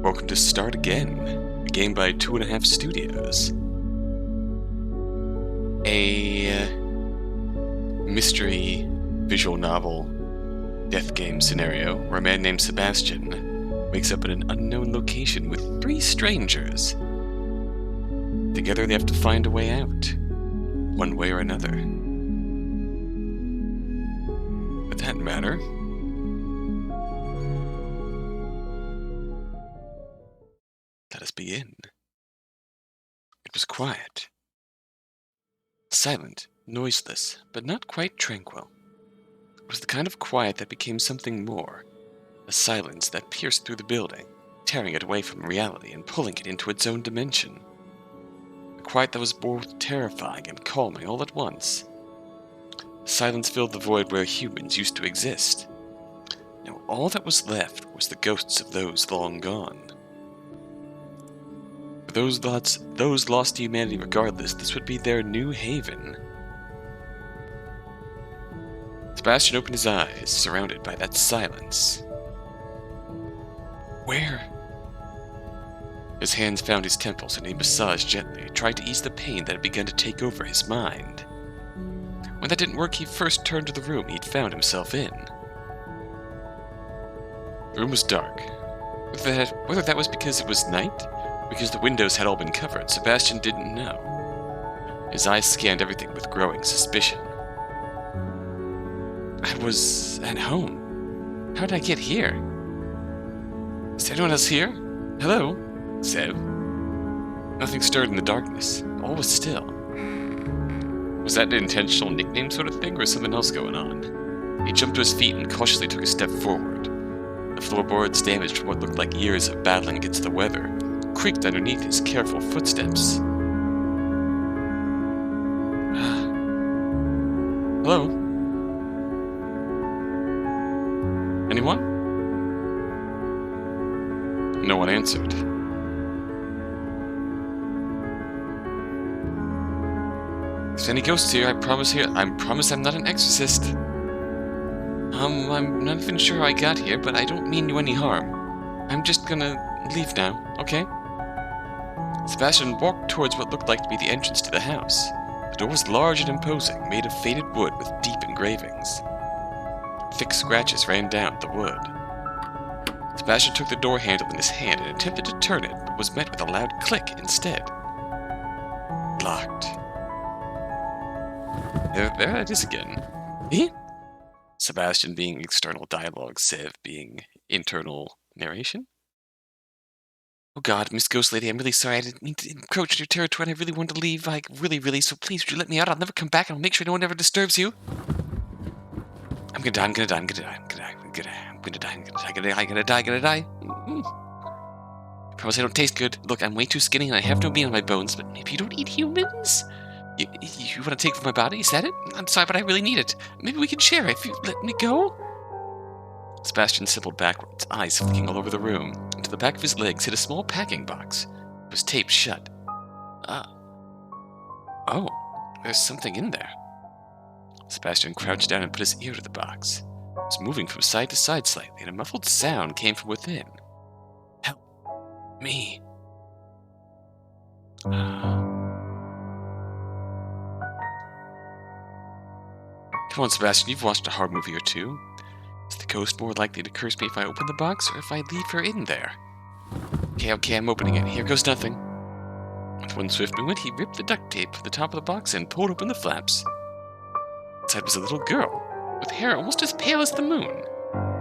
Welcome to Start Again, a game by 2.5 Studios. A mystery visual novel death game scenario where a man named Sebastian wakes up in an unknown location with 3 strangers. Together they have to find a way out, one way or another. With that matter, let us begin. It was quiet. Silent, noiseless, but not quite tranquil. It was the kind of quiet that became something more. A silence that pierced through the building, tearing it away from reality and pulling it into its own dimension. A quiet that was both terrifying and calming all at once. Silence filled the void where humans used to exist. Now all that was left was the ghosts of those long gone. For those lost to humanity regardless, this would be their new haven. Sebastian opened his eyes, surrounded by that silence. Where? His hands found his temples and he massaged gently, trying to ease the pain that had begun to take over his mind. When that didn't work, he first turned to the room he'd found himself in. The room was dark. Whether that was because it was night, because the windows had all been covered, Sebastian didn't know. His eyes scanned everything with growing suspicion. I was at home. How did I get here? Is anyone else here? Hello? Seb? Nothing stirred in the darkness. All was still. Was that an intentional nickname sort of thing, or something else going on? He jumped to his feet and cautiously took a step forward. The floorboards, damaged from what looked like years of battling against the weather, creaked underneath his careful footsteps. Hello? Anyone? No one answered. If there's any ghosts here, I promise I'm not an exorcist. I'm not even sure how I got here, but I don't mean you any harm. I'm just gonna leave now, okay? Sebastian walked towards what looked like to be the entrance to the house. The door was large and imposing, made of faded wood with deep engravings. Thick scratches ran down the wood. Sebastian took the door handle in his hand and attempted to turn it, but was met with a loud click instead. Locked. There it is again. Eh? Sebastian being external dialogue, Sev being internal narration. Oh god, Miss Ghost Lady, I'm really sorry. I didn't mean to encroach on your territory and I really wanted to leave, like, really, so please, would you let me out? I'll never come back and I'll make sure no one ever disturbs you. I'm gonna die. I promise I don't taste good. Look, I'm way too skinny and I have no meat on my bones, but maybe you don't eat humans? You want to take from my body? Is that it? I'm sorry, but I really need it. Maybe we can share if you let me go? Sebastian stumbled backwards, eyes flicking all over the room. Into the back of his legs hid a small packing box. It was taped shut. Oh, there's something in there. Sebastian crouched down and put his ear to the box. It was moving from side to side slightly, and a muffled sound came from within. Help me. Come on, Sebastian, you've watched a horror movie or two. Is the ghost more likely to curse me if I open the box, or if I leave her in there? Okay, I'm opening it. Here goes nothing. With one swift movement, he ripped the duct tape from the top of the box and pulled open the flaps. Inside was a little girl, with hair almost as pale as the moon,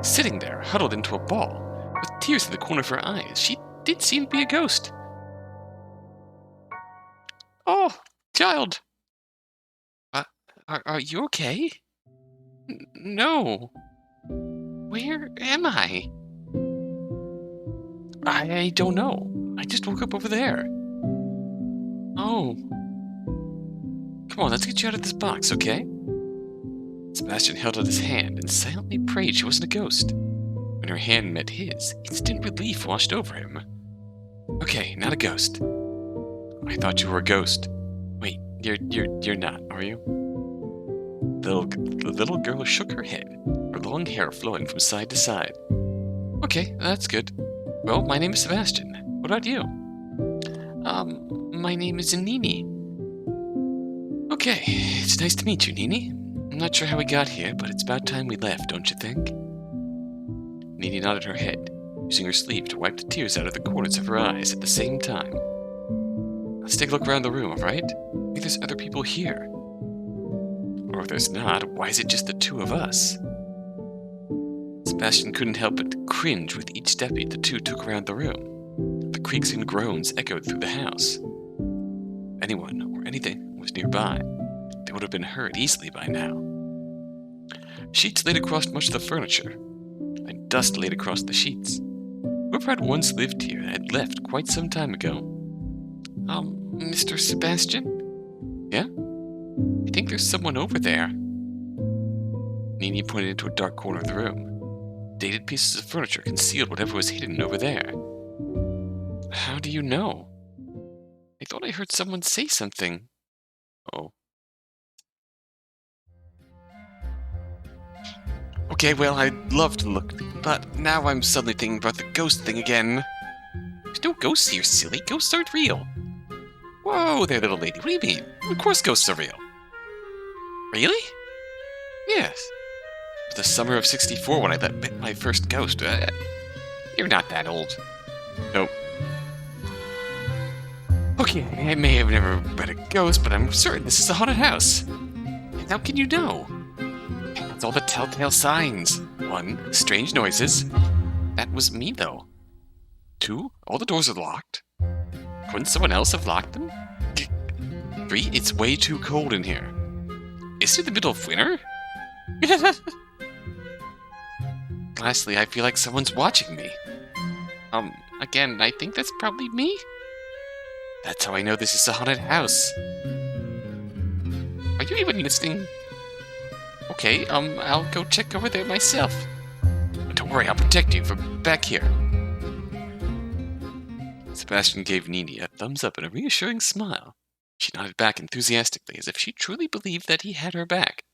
sitting there, huddled into a ball, with tears in the corner of her eyes. She did seem to be a ghost. Oh, child! Are you okay? No. Where am I? I don't know. I just woke up over there. Oh. Come on, let's get you out of this box, okay? Sebastian held out his hand and silently prayed she wasn't a ghost. When her hand met his, instant relief washed over him. Okay, not a ghost. I thought you were a ghost. Wait, you're not, are you? The little girl shook her head, her long hair flowing from side to side. Okay, that's good. Well, my name is Sebastian. What about you? My name is Nini. Okay, it's nice to meet you, Nini. I'm not sure how we got here, but it's about time we left, don't you think? Nini nodded her head, using her sleeve to wipe the tears out of the corners of her eyes at the same time. Let's take a look around the room, alright? Maybe there's other people here. Or if there's not, why is it just the two of us? Sebastian couldn't help but cringe with each step the two took around the room. The creaks and groans echoed through the house. If anyone or anything was nearby, they would have been heard easily by now. Sheets laid across much of the furniture, and dust laid across the sheets. Whoever had once lived here had left quite some time ago. Mr. Sebastian? Yeah? I think there's someone over there. Nini pointed into a dark corner of the room. Dated pieces of furniture concealed whatever was hidden over there. How do you know? I thought I heard someone say something. Oh. Okay, well, I'd love to look, but now I'm suddenly thinking about the ghost thing again. There's no ghosts here, silly. Ghosts aren't real. Whoa there, little lady. What do you mean? Of course ghosts are real. Really? Yes. The summer of '64 when I met my first ghost. You're not that old. Nope. Okay, I may have never met a ghost, but I'm certain this is a haunted house. And how can you know? That's all the telltale signs. 1, strange noises. That was me, though. 2, all the doors are locked. Couldn't someone else have locked them? 3, it's way too cold in here. Is it the middle of winter? Lastly, I feel like someone's watching me. Again, I think that's probably me? That's how I know this is a haunted house. Are you even listening? Okay, I'll go check over there myself. But don't worry, I'll protect you from back here. Sebastian gave Nini a thumbs up and a reassuring smile. She nodded back enthusiastically, as if she truly believed that he had her back.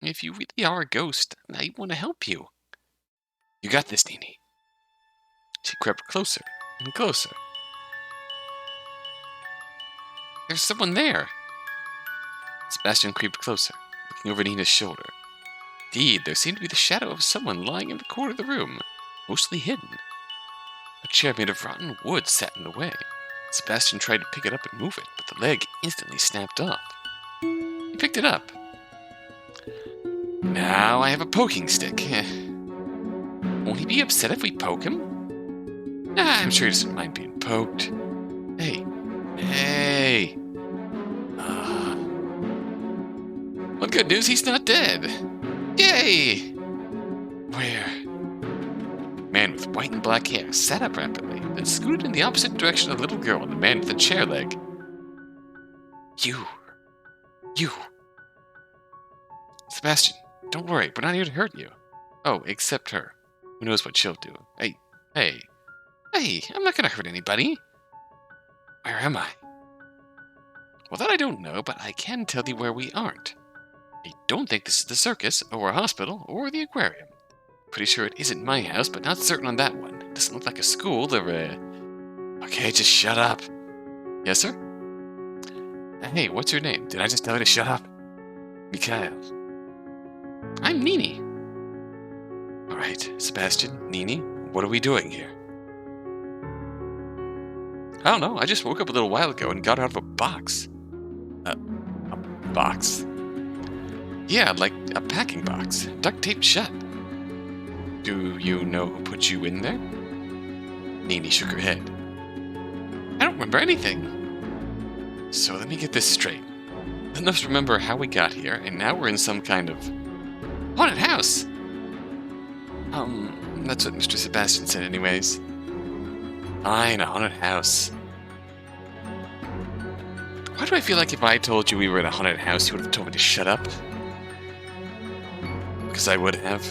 If you really are a ghost, I want to help you. You got this, Nini. She crept closer and closer. There's someone there. Sebastian creeped closer, looking over Nina's shoulder. Indeed, there seemed to be the shadow of someone lying in the corner of the room, mostly hidden. A chair made of rotten wood sat in the way. Sebastian tried to pick it up and move it, but the leg instantly snapped off. He picked it up. Now I have a poking stick. Won't he be upset if we poke him? I'm sure he doesn't mind being poked. Hey. Hey. Well, good news, he's not dead. Yay! Where? Man with white and black hair sat up rapidly, then scooted in the opposite direction of the little girl and the man with the chair leg. You. Sebastian, don't worry, we're not here to hurt you. Oh, except her. Who knows what she'll do? Hey, I'm not gonna hurt anybody. Where am I? Well, that I don't know, but I can tell you where we aren't. I don't think this is the circus, or a hospital, or the aquarium. Pretty sure it isn't my house, but not certain on that one. It doesn't look like a school or a... Okay, just shut up. Yes, sir? Hey, what's your name? Did I just tell you to shut up? Mikhail. I'm Nini. Alright, Sebastian, Nini, what are we doing here? I don't know, I just woke up a little while ago and got out of a box. A box? Yeah, like a packing box, duct taped shut. Do you know who put you in there? Nini shook her head. I don't remember anything. So let me get this straight. None of us remember how we got here, and now we're in some kind of haunted house. That's what Mr. Sebastian said anyways. Fine, a haunted house. Why do I feel like if I told you we were in a haunted house, you would have told me to shut up? Because I would have.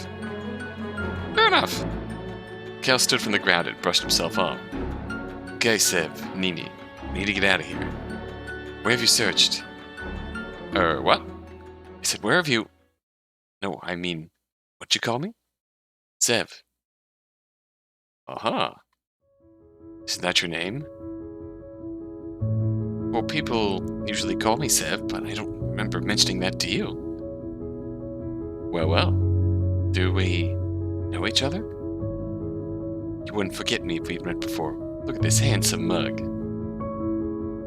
Fair enough. Cal stood from the ground and brushed himself off. Okay, Sev, Nini, we need to get out of here. Where have you searched? What? I said, where have you... No, I mean, what'd you call me? Sev. Uh-huh. Isn't that your name? Well, people usually call me Sev, but I don't remember mentioning that to you. Well, well. Do we know each other? You wouldn't forget me if we'd met before. Look at this handsome mug.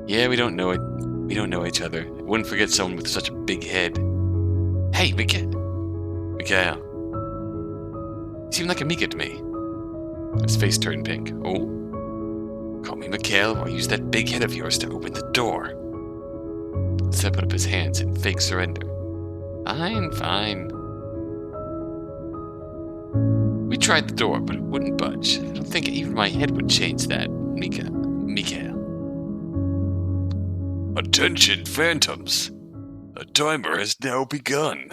Yeah, we don't know it. We don't know each other. I wouldn't forget someone with such a big head. Hey, Mikhail. You seem like a Mika to me. His face turned pink. Oh? Call me Mikhail, or use that big head of yours to open the door. Seb put up his hands in fake surrender. Fine. We tried the door, but it wouldn't budge. I don't think even my head would change that, Mikhail. Attention, phantoms! A timer has now begun.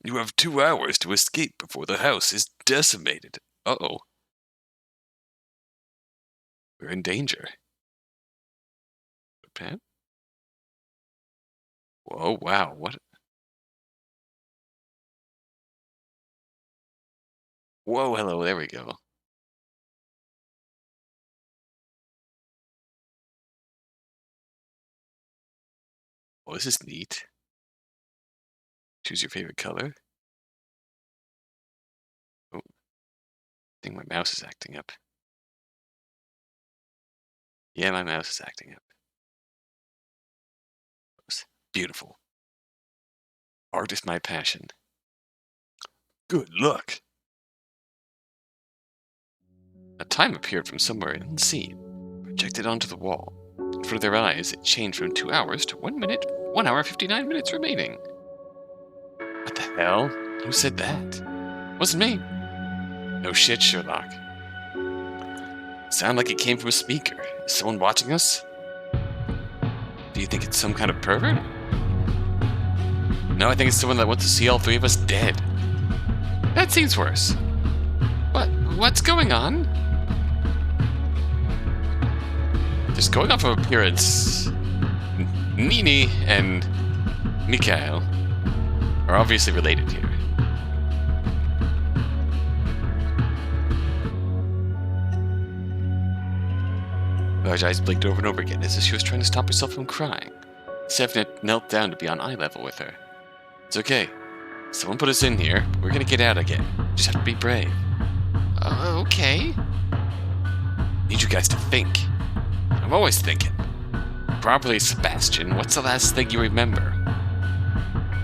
You have 2 hours to escape before the house is decimated. Uh-oh. We're in danger. Pam? Whoa, wow, what? Whoa, hello, there we go. Oh, this is neat. Choose your favorite color. Oh, I think my mouse is acting up. Yeah, my mouse is acting up. Beautiful. Art is my passion. Good luck. A time appeared from somewhere unseen, projected onto the wall. In front of their eyes, it changed from 2 hours to 1 minute, 1 hour, 59 minutes remaining. What the hell? Who said that? Wasn't me. No shit, Sherlock. Sound like it came from a speaker. Is someone watching us? Do you think it's some kind of pervert? No, I think it's someone that wants to see all 3 of us dead. That seems worse. What's going on? Just going off of appearance, Nini and Mikhail are obviously related here. Large eyes blinked over and over again as if she was trying to stop herself from crying. Sevnet knelt down to be on eye level with her. It's okay. Someone put us in here. We're gonna get out again. Just have to be brave. Okay. Need you guys to think. I'm always thinking. Properly, Sebastian, what's the last thing you remember?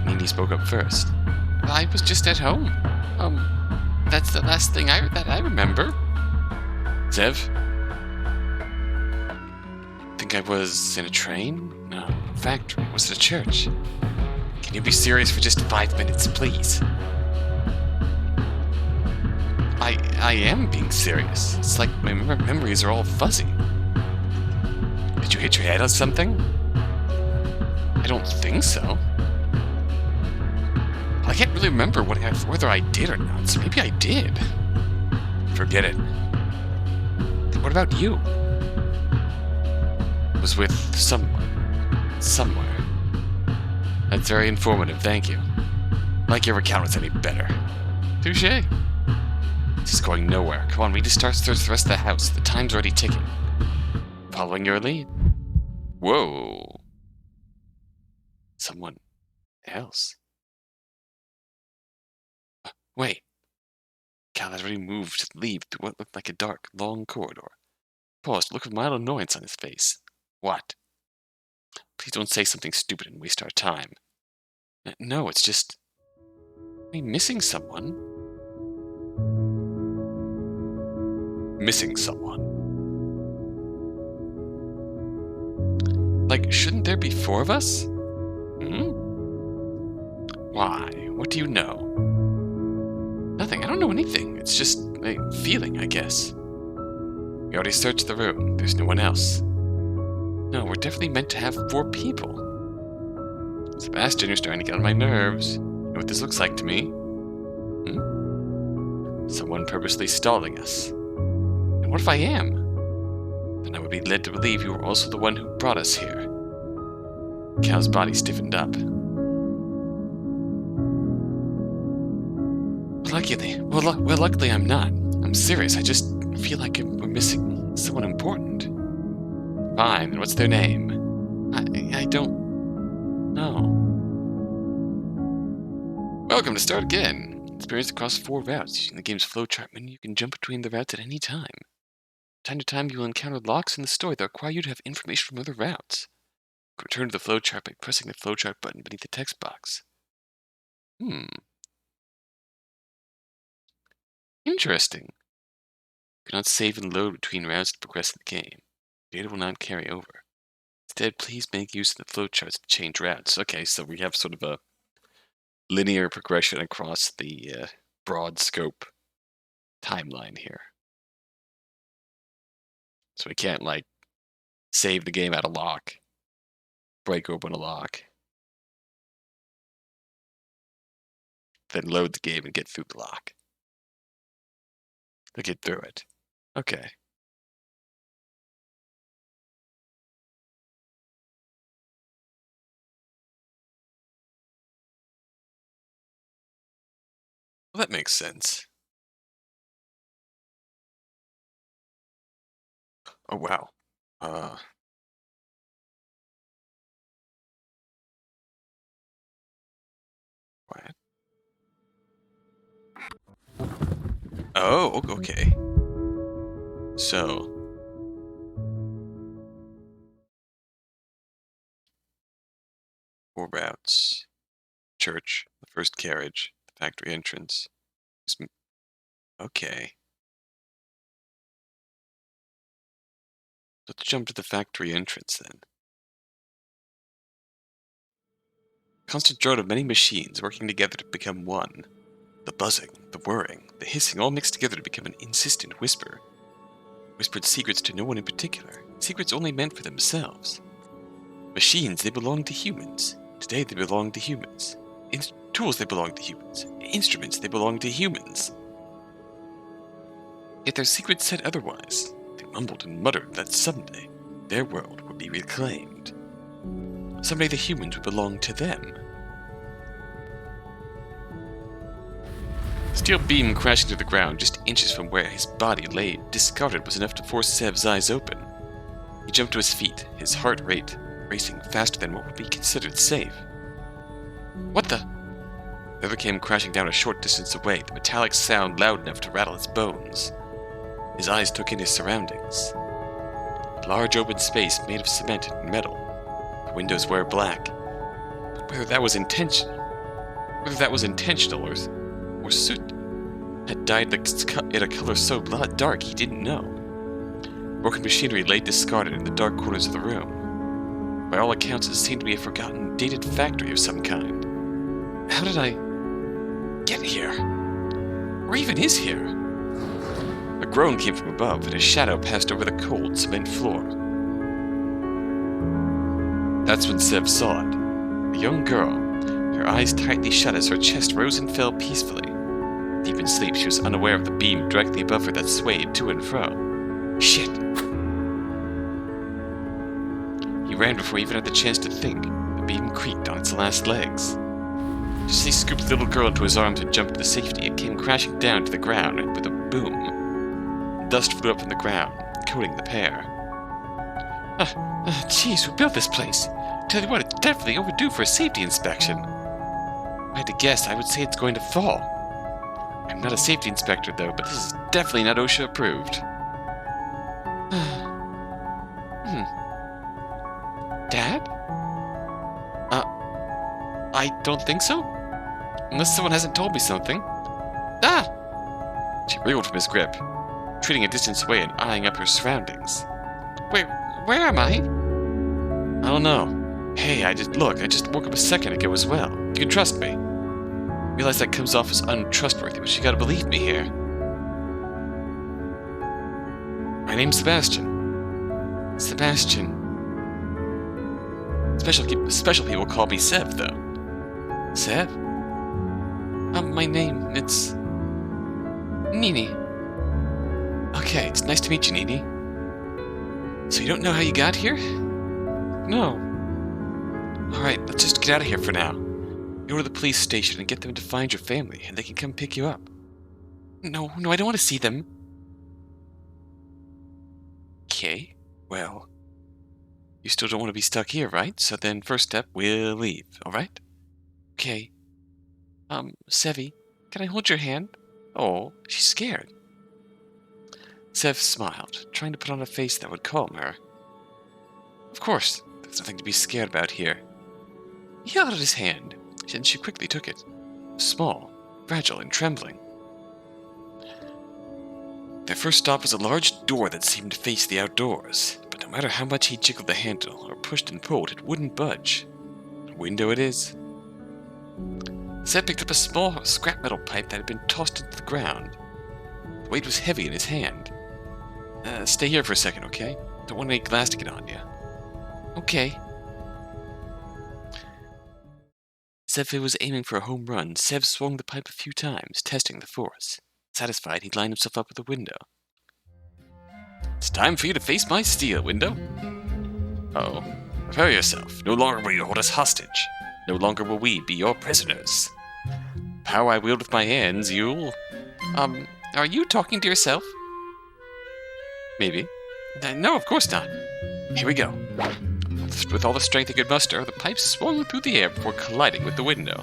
Nini spoke up first. I was just at home. That's the last thing that I remember. Zev? Think I was in a train? No, factory. Was it a church? Can you be serious for just 5 minutes, please? I am being serious. It's like my memories are all fuzzy. Did you hit your head on something? I don't think so. I can't really remember whether I did or not, so maybe I did. Forget it. What about you? Was with someone. Somewhere. That's very informative, thank you. Like your account was any better. Touché. This is going nowhere. Come on, we need to start search the rest of the house. The time's already ticking. Following your lead. Whoa. Someone else. Wait. Cal had already moved to leave through what looked like a dark, long corridor. Paused, look of mild annoyance on his face. What? Please don't say something stupid and waste our time. No, it's just... Are we missing someone? Missing someone? Like, shouldn't there be 4 of us? Hmm? Why? What do you know? Nothing. I don't know anything. It's just a feeling, I guess. We already searched the room. There's no one else. No, we're definitely meant to have 4 people. Sebastian, you're starting to get on my nerves. You know what this looks like to me? Hmm? Someone purposely stalling us. And what if I am? Then I would be led to believe you were also the one who brought us here. Cal's body stiffened up. Luckily I'm not. I'm serious. I just I feel like we're missing someone important. Fine, and what's their name? I don't know. Welcome to Start Again. Experience across 4 routes. Using the game's flowchart menu, you can jump between the routes at any time. From time to time, you will encounter locks in the story that require you to have information from other routes. You can return to the flowchart by pressing the flowchart button beneath the text box. Interesting. You cannot save and load between routes to progress in the game. Data will not carry over. Instead, please make use of the flowcharts to change routes. Okay, so we have sort of a linear progression across the broad scope timeline here. So we can't, like, save the game at a lock, break open a lock, then load the game and get through the lock. To get through it. Okay. Well, that makes sense. Oh, wow. What? Oh, okay. So, 4 routes. Church, the first carriage, the factory entrance. Okay. Let's jump to the factory entrance then. Constant drone of many machines working together to become one. The buzzing, the whirring, the hissing all mixed together to become an insistent whisper. Whispered secrets to no one in particular, secrets only meant for themselves. Machines, they belong to humans. Today they belong to humans. Tools, they belong to humans. Instruments, they belong to humans. Yet their secrets said otherwise. They mumbled and muttered that someday their world would be reclaimed. Someday the humans would belong to them. A steel beam crashing to the ground just inches from where his body lay discarded was enough to force Sev's eyes open. He jumped to his feet, his heart rate racing faster than what would be considered safe. What the? The other came crashing down a short distance away, the metallic sound loud enough to rattle his bones. His eyes took in his surroundings. A large open space made of cement and metal. The windows were black. But whether that was intentional or soot had dyed in a color so dark he didn't know. Broken machinery lay discarded in the dark corners of the room. By all accounts, it seemed to be a forgotten, dated factory of some kind. How did I get here? Or even is here? A groan came from above, and a shadow passed over the cold cement floor. That's when Sev saw it. A young girl, her eyes tightly shut as her chest rose and fell peacefully. Deep in sleep, she was unaware of the beam directly above her that swayed to and fro. Shit! He ran before he even had the chance to think. The beam creaked on its last legs. Just as he scooped the little girl into his arms and jumped to safety, it came crashing down to the ground and with a boom. Dust flew up from the ground, coating the pair. Jeez, who built this place? Tell you what, it's definitely overdue for a safety inspection. If I had to guess, I would say it's going to fall. I'm not a safety inspector, though, but this is definitely not OSHA approved. Dad? I don't think so. Unless someone hasn't told me something. Ah! She wriggled from his grip, treating a distance away and eyeing up her surroundings. Where am I? I don't know. Hey, I just woke up a second ago as well. You can trust me. I realize that comes off as untrustworthy, but you gotta believe me here. My name's Sebastian. Sebastian. Special people call me Sev, though. Sev? My name, it's Nini. Okay, it's nice to meet you, Nini. So you don't know how you got here? No. Alright, let's just get out of here for now. Go to the police station and get them to find your family, and they can come pick you up. No, I don't want to see them. Okay, well, you still don't want to be stuck here, right? So then first step, we'll leave, alright? Okay. Sevi, can I hold your hand? Oh, she's scared. Sev smiled, trying to put on a face that would calm her. Of course, there's nothing to be scared about here. He held out his hand, and she quickly took it. Small, fragile, and trembling. Their first stop was a large door that seemed to face the outdoors, but no matter how much he jiggled the handle or pushed and pulled, it wouldn't budge. A window it is. Seth picked up a small scrap metal pipe that had been tossed into the ground. The weight was heavy in his hand. Stay here for a second, okay? Don't want any glass to get on you. Okay. Sev was aiming for a home run. Sev swung the pipe a few times, testing the force. Satisfied, he lined himself up at the window. It's time for you to face my steel, window. Uh-oh. Prepare yourself. No longer will you hold us hostage. No longer will we be your prisoners. Power I wield with my hands, you'll... are you talking to yourself? Maybe. No, of course not. Here we go. With all the strength he could muster, the pipe swung through the air before colliding with the window,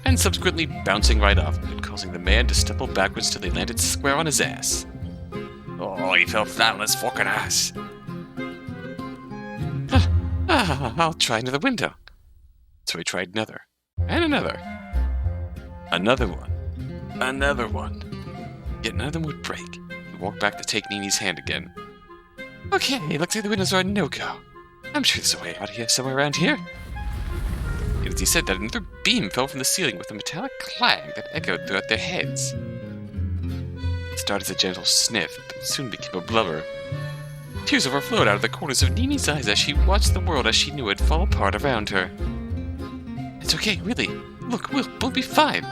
and subsequently bouncing right off of it, causing the man to stumble backwards till they landed square on his ass. Oh, he fell flat on his fucking ass. I'll try another window. So he tried another, and another. Another one. Another one. Yet none of them would break. He walked back to take Nini's hand again. Okay, looks like the windows are a no-go. I'm sure there's a way out of here, somewhere around here. And as he said that, another beam fell from the ceiling with a metallic clang that echoed throughout their heads. It started as a gentle sniff, but soon became a blubber. Tears overflowed out of the corners of Nini's eyes as she watched the world as she knew it fall apart around her. It's okay, really. Look, we'll be fine.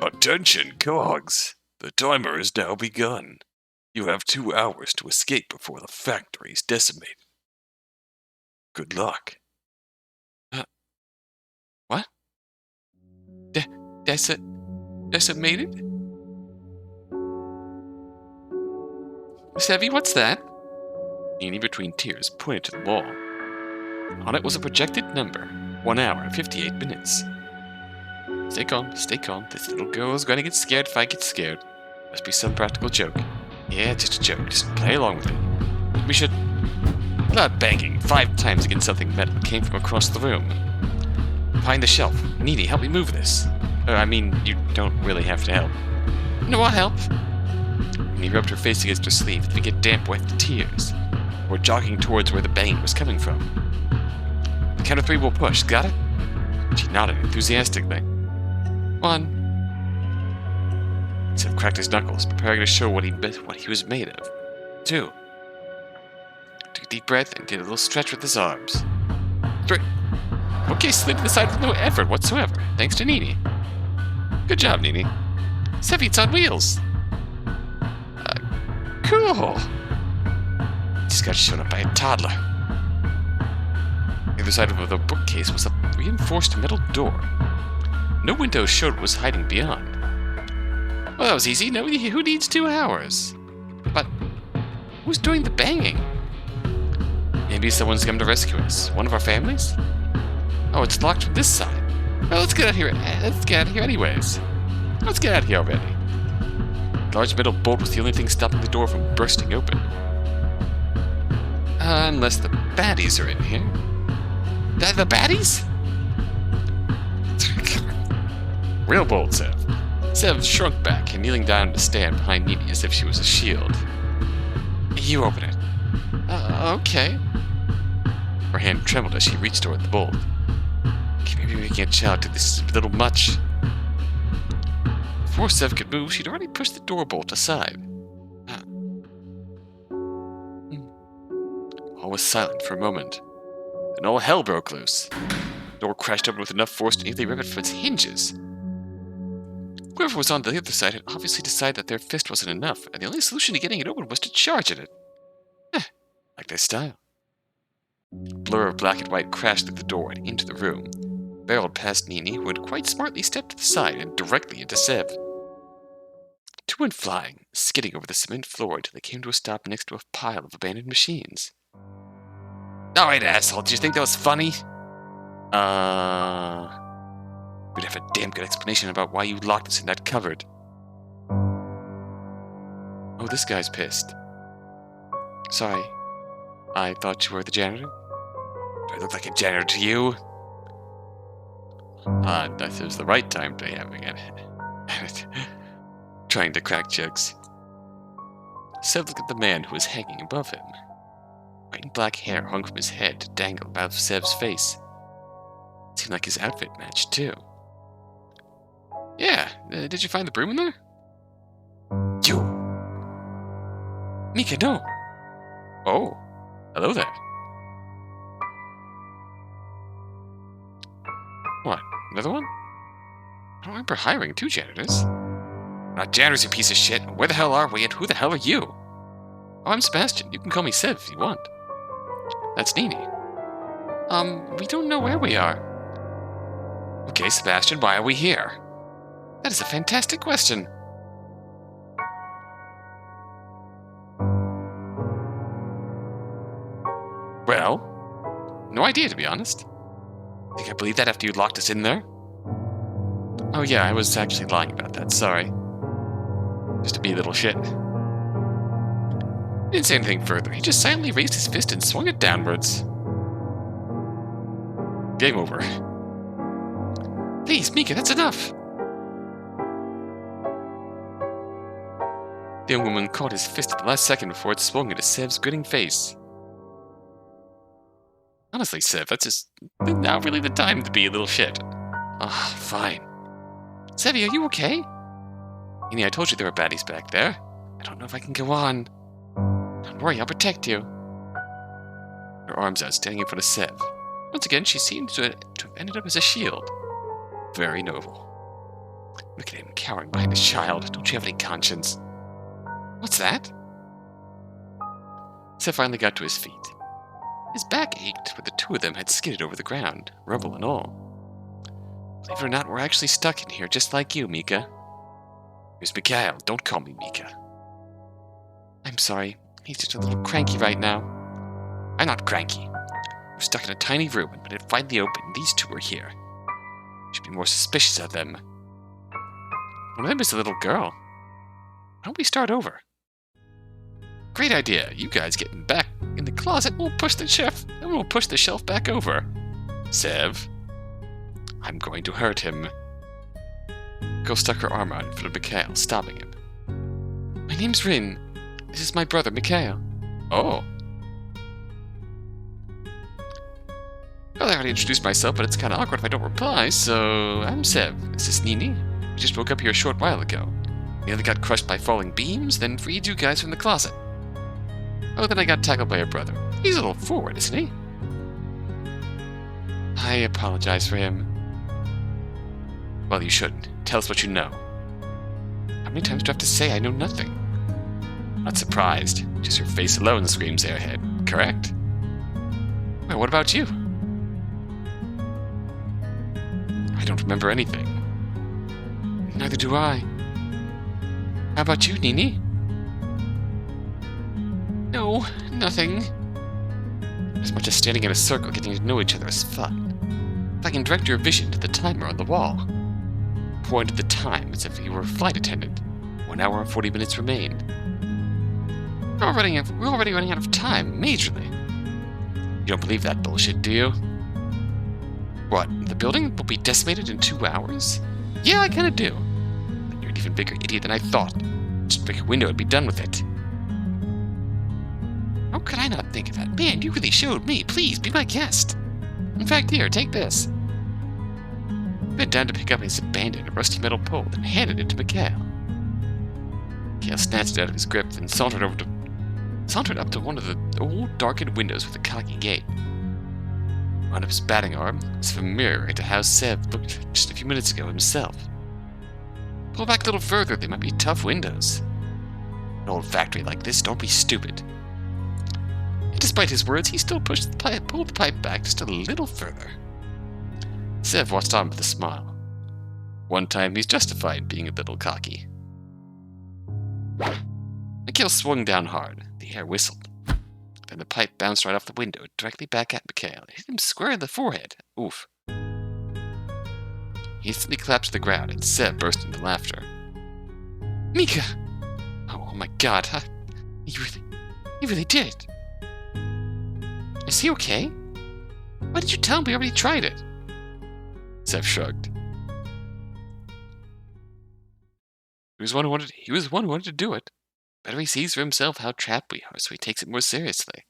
Attention, cogs. The timer has now begun. You have 2 hours to escape before the factory is decimated. Good luck. What? Decimated? Sevi, what's that? Nini, between tears, pointed to the wall. On it was a projected number, 1 hour and 58 minutes. Stay calm, stay calm. This little girl's gonna get scared if I get scared. Must be some practical joke. Yeah, just a joke. Just play along with it. We should... Loud banging 5 times against something metal came from across the room. Behind the shelf. Nini, help me move this. I mean, you don't really have to help. No, I'll help. Nini rubbed her face against her sleeve to get damp wet the tears. We're jogging towards where the banging was coming from. The count of 3 will push. Got it? She nodded enthusiastically. 1. Seth cracked his knuckles, preparing to show what he was made of. 2. Took a deep breath and did a little stretch with his arms. 3. Okay, slid to the side with no effort whatsoever, thanks to Nini. Good job, Nini. Sevi, it's on wheels. Cool. Just got shown up by a toddler. The other side of the bookcase was a reinforced metal door. No window showed what was hiding beyond. Well, that was easy. No, who needs 2 hours? But who's doing the banging? Maybe someone's come to rescue us. One of our families? Oh, it's locked from this side. Well, let's get out here. Let's get out here anyways. Let's get out here already. The large metal bolt was the only thing stopping the door from bursting open. Unless the baddies are in here. The baddies? Real bold, Sev. Sev shrunk back and kneeling down to stand behind Nini as if she was a shield. You open it. Okay. Her hand trembled as she reached toward the bolt. Okay, maybe we can't shout. This is a little much. Before Sev could move, she'd already pushed the door bolt aside. All was silent for a moment. Then all hell broke loose. The door crashed open with enough force to nearly rip it from its hinges. Whoever was on the other side had obviously decided that their fist wasn't enough, and the only solution to getting it open was to charge at it. Like their style. A blur of black and white crashed through the door and into the room, barreled past Nini, who had quite smartly stepped to the side and directly into Sev. two went flying, skidding over the cement floor until they came to a stop next to a pile of abandoned machines. Alright, asshole, did you think that was funny? We'd have a damn good explanation about why you locked us in that cupboard. Oh, this guy's pissed. Sorry. I thought you were the janitor. Do I look like a janitor to you? That was the right time to be having it. Trying to crack jokes. Sev looked at the man who was hanging above him. White and black hair hung from his head to dangle above Sev's face. It seemed like his outfit matched, too. Yeah, did you find the broom in there? You! Mika, no! Oh, hello there. What, another one? I don't remember hiring two janitors. Not janitors, you piece of shit. Where the hell are we, and who the hell are you? Oh, I'm Sebastian. You can call me Sev if you want. That's Nini. We don't know where we are. Okay, Sebastian, why are we here? That is a fantastic question. Well, no idea, to be honest. Think I believe that after you locked us in there? Oh yeah, I was actually lying about that, sorry. Just to be a little shit. He didn't say anything further, he just silently raised his fist and swung it downwards. Game over. Please, Mika, that's enough! The young woman caught his fist at the last second before it swung into Sev's grinning face. Honestly, Sev, that's just not really the time to be a little shit. Ah, fine. Sevy, are you okay? Nini, I told you there were baddies back there. I don't know if I can go on. Don't worry, I'll protect you. Her arms out, standing in front of Sev. Once again, she seemed to have ended up as a shield. Very noble. Look at him, cowering behind his child. Don't you have any conscience? What's that? Sev finally got to his feet. His back ached where the two of them had skidded over the ground, rubble and all. Believe it or not, we're actually stuck in here, just like you, Mika. Here's Mikhail. Don't call me Mika. I'm sorry. He's just a little cranky right now. I'm not cranky. We're stuck in a tiny room, and when it finally opened, these two were here. Should be more suspicious of them. One of them is a little girl. Why don't we start over? Great idea. You guys getting back in the closet. We'll push the shelf back over. Sev, I'm going to hurt him. Girl stuck her arm out in front of Mikhail, stopping him. My name's Rin. This is my brother, Mikhail. Oh. Well, I already introduced myself, but it's kind of awkward if I don't reply, so I'm Sev. This is Nini. We just woke up here a short while ago. Nearly got crushed by falling beams, then freed you guys from the closet. Oh, then I got tackled by your brother. He's a little forward, isn't he? I apologize for him. Well, you shouldn't. Tell us what you know. How many times do I have to say I know nothing? Not surprised. Just your face alone screams airhead, correct? Well, what about you? I don't remember anything. Neither do I. How about you, Nini? No, nothing. As much as standing in a circle getting to know each other is fun. If I can direct your vision to the timer on the wall. Point at the time as if you were a flight attendant. 1 hour and 40 minutes remain. We're already running out of time, majorly. You don't believe that bullshit, do you? What, the building will be decimated in 2 hours? Yeah, I kinda do. But you're an even bigger idiot than I thought. Just break a window and be done with it. How could I not think of that? Man, you really showed me. Please, be my guest. In fact, here, take this. He bent down to pick up his abandoned rusty metal pole and handed it to Mikhail. Mikhail snatched it out of his grip, then sauntered up to one of the old, darkened windows with a cocky gate. Wound up his batting arm, as if a mirror into how Sev looked just a few minutes ago himself. Pull back a little further, they might be tough windows. An old factory like this, don't be stupid. And despite his words, he still pulled the pipe back just a little further. Sev watched on with a smile. One time he's justified being a little cocky. Mikhail swung down hard. The air whistled. Then the pipe bounced right off the window, directly back at Mikhail. It hit him square in the forehead. Oof. He instantly collapsed to the ground, and Seb burst into laughter. Mika! Oh my god, you really did it. Is he okay? Why did you tell him we already tried it? Seb shrugged. He was the one who wanted to do it. Better he sees for himself how trapped we are, so he takes it more seriously.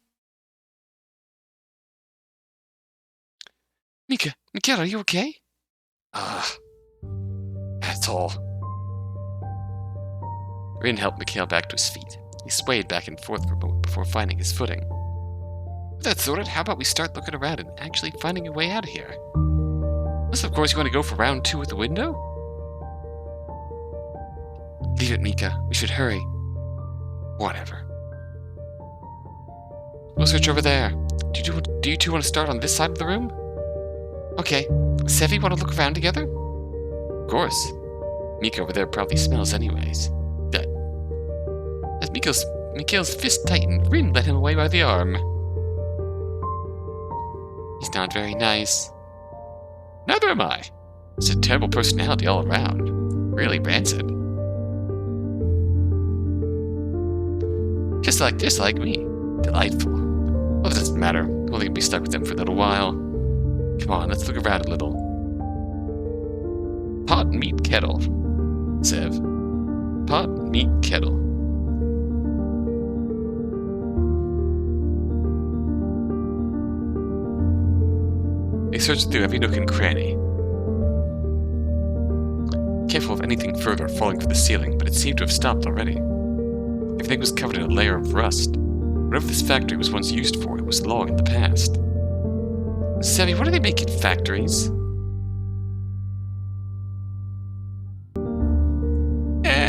Mika, are you okay? That's all. Rin helped Mikhail back to his feet. He swayed back and forth for a moment before finding his footing. With that sorted, how about we start looking around and actually finding a way out of here? Unless, of course, you want to go for round 2 with the window? Leave it, Mika. We should hurry. Whatever. We'll search over there. Do you two want to start on this side of the room? Okay. Sevi, want to look around together? Of course. Mika over there probably smells anyways. Good. As Mikhail's fist tightened, Rin led him away by the arm. He's not very nice. Neither am I. It's a terrible personality all around. Really rancid. Just like me. Delightful. Well, that doesn't matter. We're only gonna be stuck with them for a little while. Come on, let's look around a little. Pot, meat, kettle. Sev. Pot, meat, kettle. They searched through every nook and cranny. Careful of anything further falling from the ceiling, but it seemed to have stopped already. Everything was covered in a layer of rust. Whatever this factory was once used for, it was long in the past. Sevi, what do they make in factories?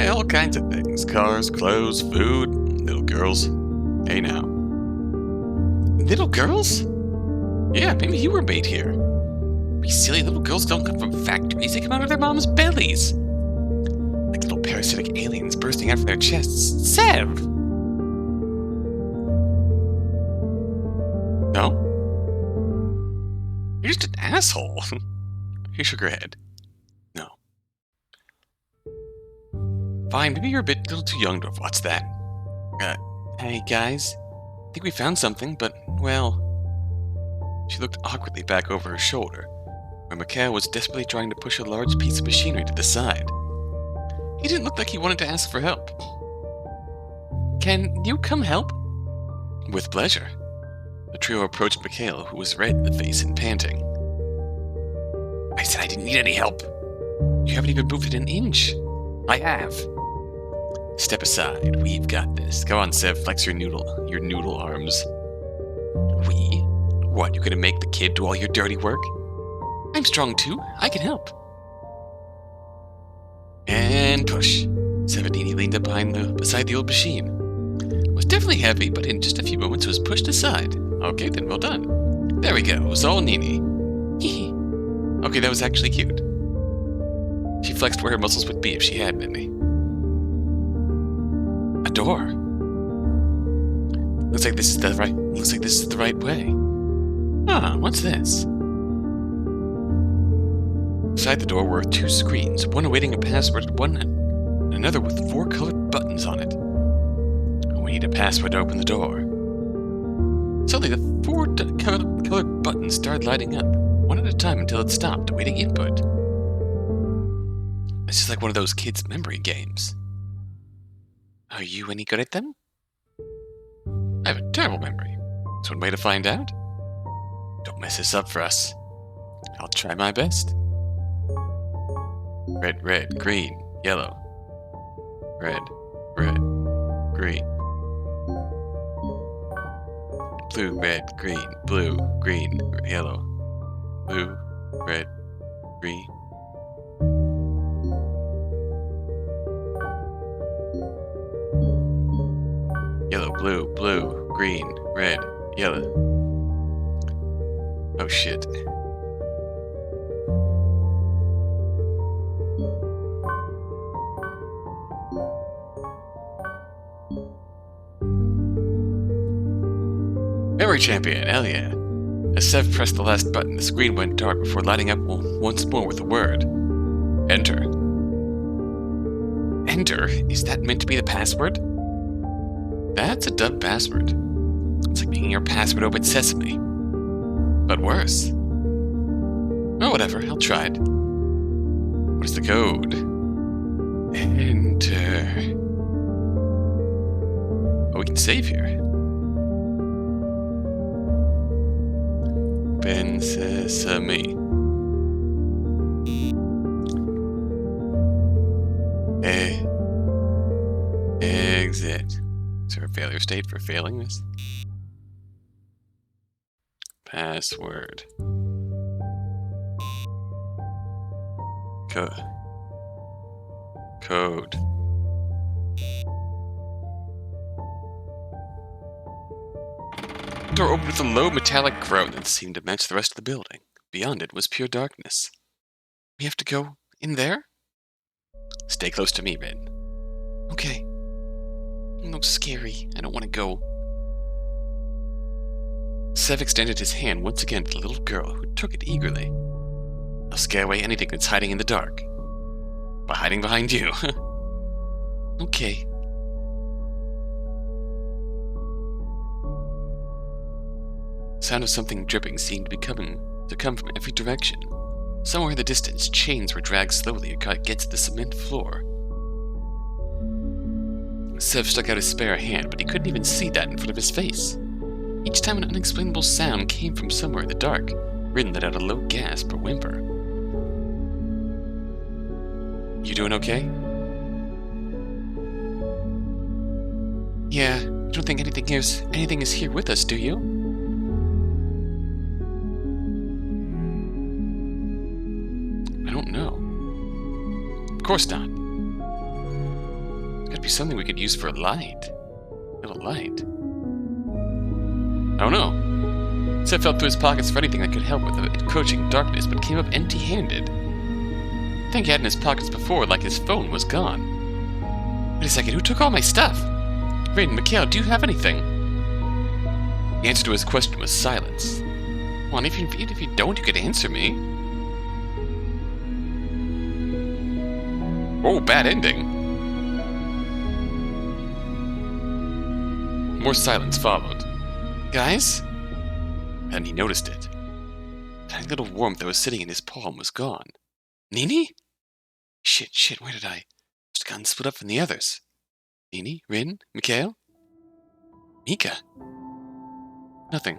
All kinds of things. Cars, clothes, food, little girls. Hey now. Little girls? Yeah, maybe you were made here. Be silly, little girls don't come from factories, they come out of their mom's bellies. Like little parasitic aliens bursting out from their chests. Sev! No? You're just an asshole. He shook her head. No. Fine, maybe you're a little too young to have watched that. Hey guys. I think we found something, but, well... She looked awkwardly back over her shoulder, where Mikhail was desperately trying to push a large piece of machinery to the side. He didn't look like he wanted to ask for help. Can you come help? With pleasure. The trio approached Mikhail, who was red in the face and panting. I said I didn't need any help. You haven't even moved it an inch. I have. Step aside. We've got this. Go on, Sev. Flex your noodle arms. We? What, you're gonna make the kid do all your dirty work? I'm strong too. I can help. And push. Savatini leaned up beside the old machine. It was definitely heavy, but in just a few moments it was pushed aside. Okay, then well done. There we go. It was all Nini. Okay, that was actually cute. She flexed where her muscles would be if she had any. A door. Looks like this is the right way. Ah, what's this? Beside the door were 2 screens, one awaiting a password and another with 4 colored buttons on it. We need a password to open the door. Suddenly, the 4 colored buttons started lighting up, one at a time until it stopped, awaiting input. It's just like one of those kids' memory games. Are you any good at them? I have a terrible memory. That's one way to find out. Don't mess this up for us. I'll try my best. Red, red, green, yellow. Red, red, green. Blue, red, green, blue, green, yellow. Blue, red, green. Yellow, blue, blue, green, red, yellow. Oh shit. Memory champion, hell yeah. As Sev pressed the last button, the screen went dark before lighting up once more with the word. Enter. Enter? Is that meant to be the password? That's a dumb password. It's like making your password open sesame. But worse. Oh, whatever, I'll try it. What is the code? Enter. Oh, we can save here. Open sesame. Exit. Is there a failure state for failing this? Password. Code. The door opened with a low metallic groan that seemed to match the rest of the building. Beyond it was pure darkness. We have to go in there? Stay close to me, Rin. Okay. No, scary. I don't want to go. Sev extended his hand once again to the little girl, who took it eagerly. I'll scare away anything that's hiding in the dark. By hiding behind you. Okay. The sound of something dripping seemed to come from every direction. Somewhere in the distance, chains were dragged slowly against the cement floor. Sev stuck out his spare hand, but he couldn't even see that in front of his face. Each time an unexplainable sound came from somewhere in the dark, Rin let out a low gasp or whimper. You doing okay? Yeah, you don't think anything is here with us, do you? I don't know. Of course not. Gotta be something we could use for a light. A light. I don't know. Seth felt through his pockets for anything that could help with the encroaching darkness, but came up empty-handed. I think he had in his pockets before, like his phone was gone. Wait a second, who took all my stuff? Rin, Mikhail, do you have anything? The answer to his question was silence. Well, if you don't, you could answer me. Oh, bad ending. More silence followed. Guys? And he noticed it. The tiny little warmth that was sitting in his palm was gone. Nini? Shit, where did I? Must have gotten split up from the others. Nini? Rin? Mikhail? Mika? Nothing.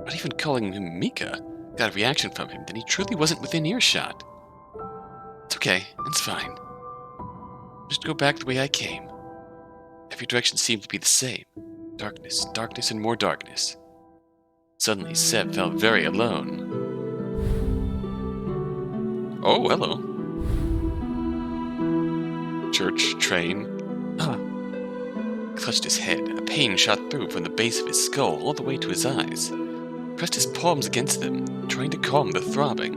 Not even calling him Mika got a reaction from him that he truly wasn't within earshot. It's okay, it's fine. Just go back the way I came. Every direction seemed to be the same. Darkness, darkness, and more darkness. Suddenly, Seb felt very alone. Oh, hello. Church, train. He clutched his head. A pain shot through from the base of his skull all the way to his eyes. He pressed his palms against them, trying to calm the throbbing.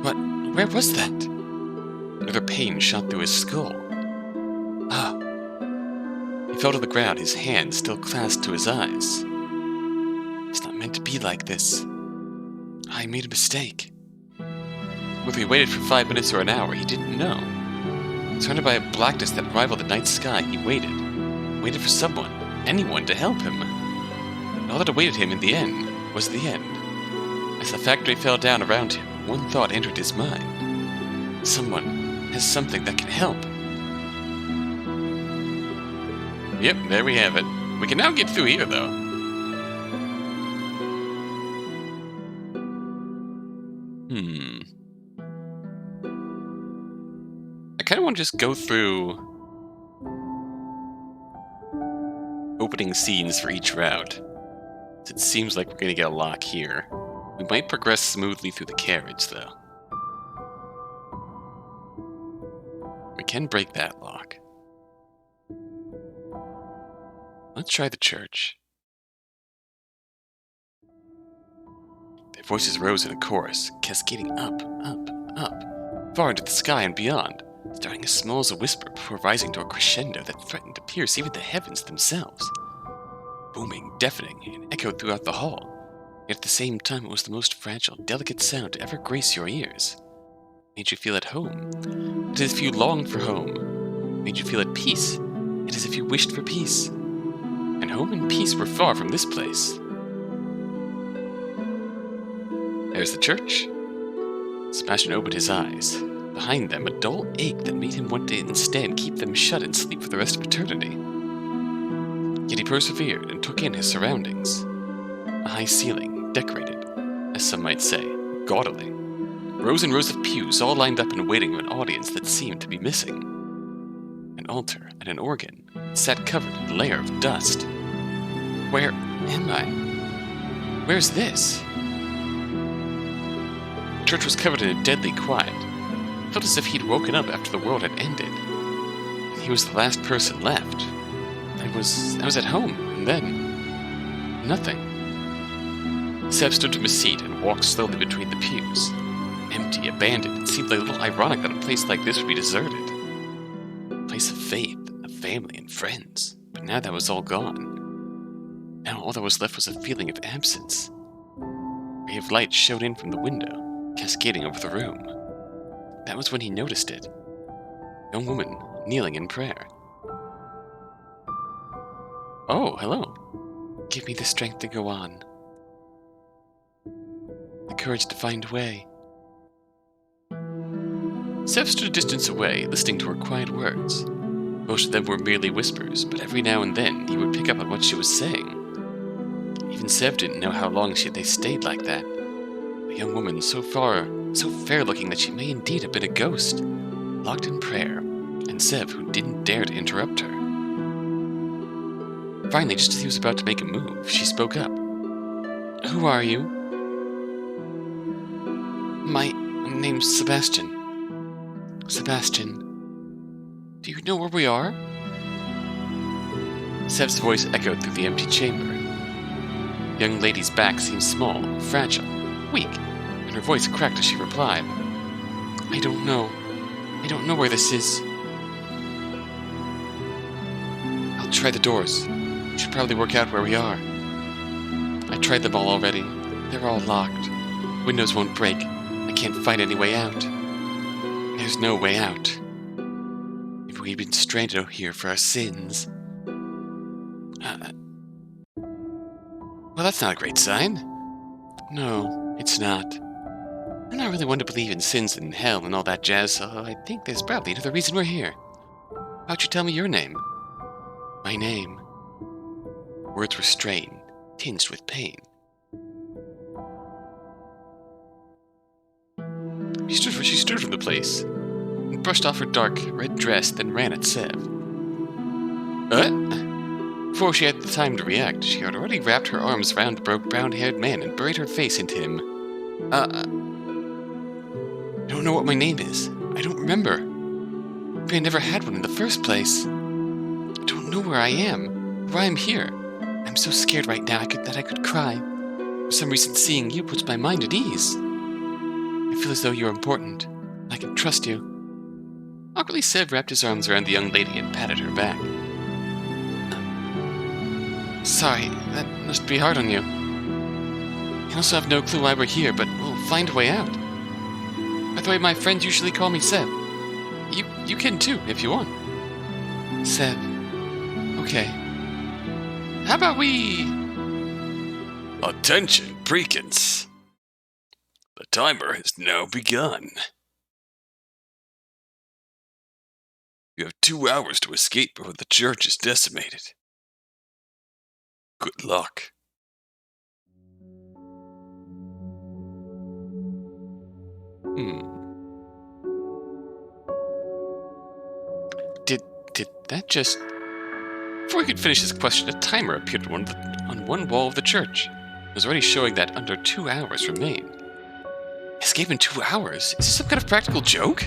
What? Where was that? Another pain shot through his skull. He fell to the ground, his hand still clasped to his eyes. It's not meant to be like this. I made a mistake. Whether he waited for 5 minutes or an hour, he didn't know. Surrounded by a blackness that rivaled the night sky, he waited. Waited for someone, anyone, to help him. And all that awaited him in the end was the end. As the factory fell down around him, one thought entered his mind. Someone has something that can help. Yep, there we have it. We can now get through here, though. I kind of want to just go through opening scenes for each route. It seems like we're going to get a lock here. We might progress smoothly through the carriage, though. We can break that lock. Let's try the church. Their voices rose in a chorus, cascading up, up, up, far into the sky and beyond. starting as small as a whisper before rising to a crescendo that threatened to pierce even the heavens themselves. Booming, deafening, and echoed throughout the hall, yet at the same time it was the most fragile, delicate sound to ever grace your ears. It made you feel at home, and as if you longed for home. It made you feel at peace, and as if you wished for peace. And home and peace were far from this place. There's the church. Sebastian opened his eyes. Behind them, a dull ache that made him want to instead keep them shut and sleep for the rest of eternity. Yet he persevered and took in his surroundings. A high ceiling, decorated, as some might say, gaudily. Rows and rows of pews all lined up in waiting of an audience that seemed to be missing. An altar and an organ sat covered in a layer of dust. Where am I? Where's this? The church was covered in a deadly quiet. It felt as if he'd woken up after the world had ended. And he was the last person left. I was at home, and then nothing. Seb stood from his seat and walked slowly between the pews. Empty, abandoned, it seemed a little ironic that a place like this would be deserted. A place of faith, of family, and friends. But now that was all gone. Now all that was left was a feeling of absence. A ray of light shone in from the window, cascading over the room. That was when he noticed it. A young woman kneeling in prayer. Oh, hello. Give me the strength to go on. The courage to find a way. Seth stood a distance away, listening to her quiet words. Most of them were merely whispers, but every now and then he would pick up on what she was saying. Even Sev didn't know how long they stayed like that. A young woman so fair-looking that she may indeed have been a ghost, locked in prayer, and Sev who didn't dare to interrupt her. Finally, just as he was about to make a move, she spoke up. Who are you? My name's Sebastian. Sebastian. Do you know where we are? Sev's voice echoed through the empty chamber. The young lady's back seemed small, fragile, weak, and her voice cracked as she replied. I don't know. I don't know where this is. I'll try the doors. Should probably work out where we are. I tried them all already. They're all locked. Windows won't break. I can't find any way out. There's no way out. If we'd been stranded here for our sins. Well, that's not a great sign. No, it's not. I'm not really one to believe in sins and hell and all that jazz, so I think there's probably another reason we're here. Why don't you tell me your name? My name. Words were strained, tinged with pain. She stood from the place, and brushed off her dark red dress, then ran at Sev. Before she had the time to react, she had already wrapped her arms around the brown-haired man and buried her face into him. I don't know what my name is. I don't remember. Maybe I never had one in the first place. I don't know where I am, why I'm here. I'm so scared right now that I could cry. For some reason, seeing you puts my mind at ease. I feel as though you're important. I can trust you. Awkwardly, Sev wrapped his arms around the young lady and patted her back. Sorry, that must be hard on you. I also have no clue why we're here, but we'll find a way out. By the way, my friends usually call me Sev. You can too, if you want. Sev. Okay. How about we... Attention, precons. The timer has now begun. You have 2 hours to escape before the church is decimated. Good luck. Did that just... Before he could finish his question, a timer appeared on one wall of the church. It was already showing that under 2 hours remained. Escape in 2 hours? Is this some kind of practical joke?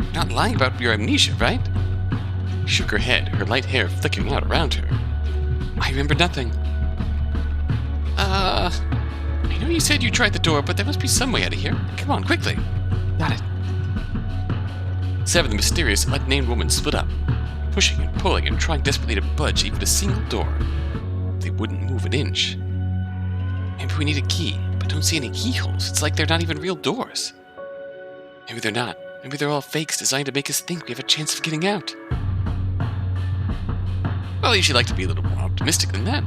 You're not lying about your amnesia, right? She shook her head, her light hair flickering out around her. I remember nothing. I know you said you tried the door, but there must be some way out of here. Come on, quickly. Got it. Sev and the mysterious, unnamed woman split up, pushing and pulling and trying desperately to budge even a single door. They wouldn't move an inch. Maybe we need a key, but don't see any keyholes. It's like they're not even real doors. Maybe they're not. Maybe they're all fakes designed to make us think we have a chance of getting out. Well, I usually like to be a little more optimistic than that.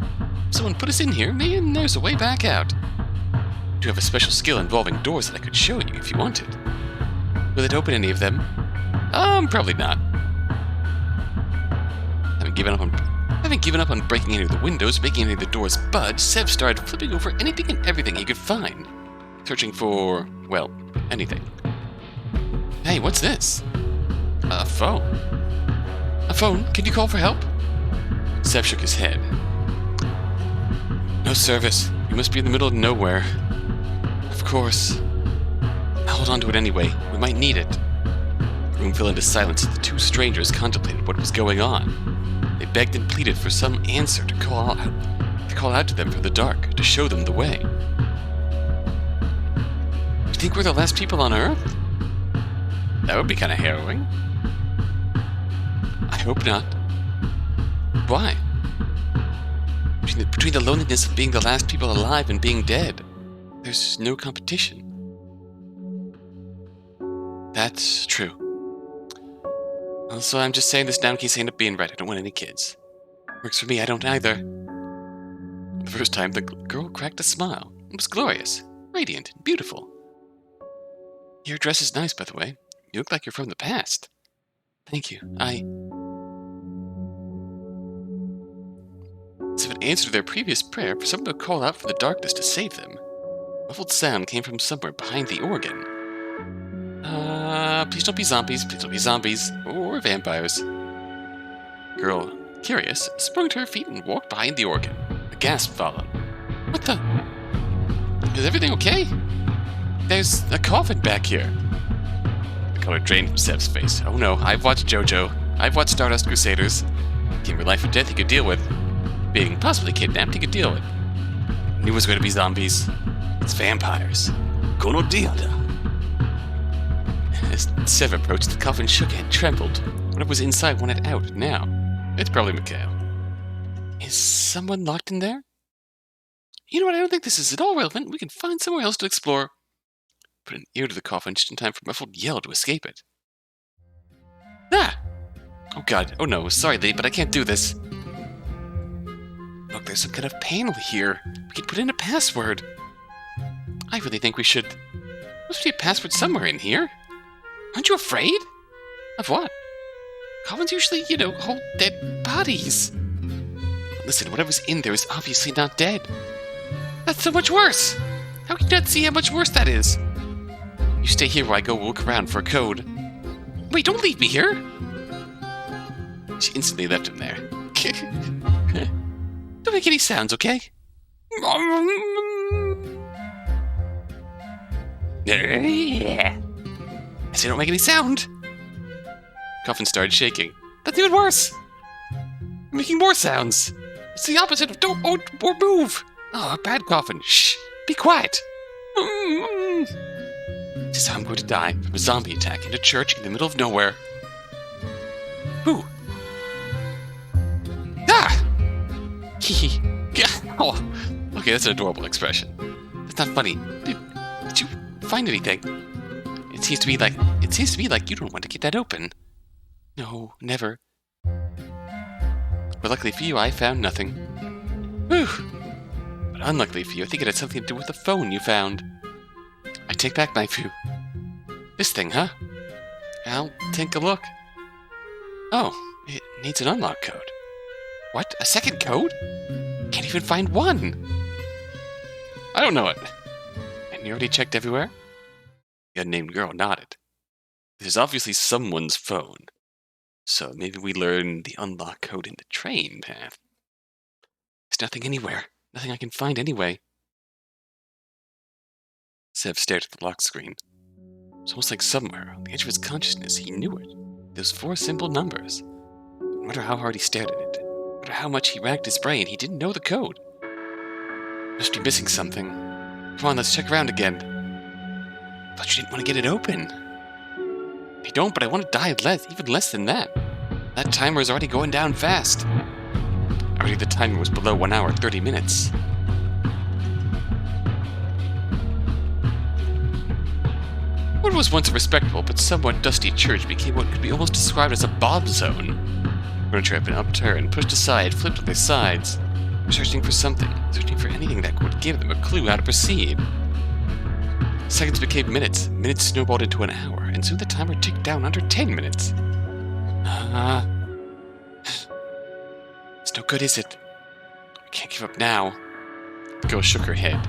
Someone put us in here, and there's a way back out. I do have a special skill involving doors that I could show you if you wanted. Will it open any of them? Probably not. Having given up on breaking any of the windows, making any of the doors budge, Sev started flipping over anything and everything he could find, searching for, well, anything. Hey, what's this? A phone. A phone? Can you call for help? Sev shook his head. No service. You must be in the middle of nowhere. Of course. I'll hold on to it anyway. We might need it. The room fell into silence as the two strangers contemplated what was going on. They begged and pleaded for some answer to call out to them from the dark, to show them the way. You think we're the last people on Earth? That would be kind of harrowing. I hope not. Why? Between the loneliness of being the last people alive and being dead, there's no competition. That's true. Also, I'm just saying this now in case I end up being right. I don't want any kids. Works for me, I don't either. The first time, the girl cracked a smile. It was glorious, radiant, and beautiful. Your dress is nice, by the way. You look like you're from the past. Thank you. As if in answer to their previous prayer for someone to call out from the darkness to save them, a muffled sound came from somewhere behind the organ. Please don't be zombies. Please don't be zombies. Or vampires. Girl, curious, sprung to her feet and walked behind the organ. A gasp followed. What the? Is everything okay? There's a coffin back here. The color drained from Seb's face. Oh no, I've watched JoJo. I've watched Stardust Crusaders. Came for life or death he could deal with. Being possibly kidnapped he could deal with. Knew it was going to be zombies. It's vampires. Kono diada. As Sev approached, the coffin shook and trembled. Whatever was inside wanted out now. It's probably Mikhail. Is someone locked in there? You know what, I don't think this is at all relevant. We can find somewhere else to explore. Put an ear to the coffin just in time for a muffled yell to escape it. Ah! Oh god, oh no, sorry lady, but I can't do this. Look, there's some kind of panel here. We can put in a password. I really think we should... There must be a password somewhere in here. Aren't you afraid? Of what? Coffins usually, hold dead bodies. Listen, whatever's in there is obviously not dead. That's so much worse. How can you not see how much worse that is? You stay here while I go look around for a code. Wait, don't leave me here. She instantly left him there. Don't make any sounds, okay? I say don't make any sound. Coffin started shaking. That's even worse. Making more sounds. It's the opposite of don't or move. Oh, a bad coffin. Shh. Be quiet. This is how I'm going to die from a zombie attack in a church in the middle of nowhere. Who? Ah! Hee. Oh. Okay, that's an adorable expression. That's not funny. Did you find anything? It seems to be like you don't want to get that open. No, never. But luckily for you, I found nothing. Whew. But unluckily for you, I think it had something to do with the phone you found. I take back my view. This thing, huh? I'll take a look. Oh, it needs an unlock code. What? A second code? Can't even find one. I don't know it. And you already checked everywhere? The unnamed girl nodded. This is obviously someone's phone. So maybe we learn the unlock code in the train path. There's nothing anywhere. Nothing I can find anyway. Sev stared at the lock screen. It's almost like somewhere, on the edge of his consciousness, he knew it. Those 4 simple numbers. No matter how hard he stared at it, no matter how much he racked his brain, he didn't know the code. Must be missing something. Come on, let's check around again. But you didn't want to get it open. I don't, but I want to die even less than that. That timer is already going down fast. Already the timer was below 1 hour, 30 minutes. What was once a respectable but somewhat dusty church became what could be almost described as a bomb zone. Furniture had been upturned, pushed aside, flipped on their sides, searching for something, searching for anything that would give them a clue how to proceed. Seconds became minutes, minutes snowballed into an hour, and soon the timer ticked down under 10 minutes. It's no good, is it? I can't give up now. The girl shook her head.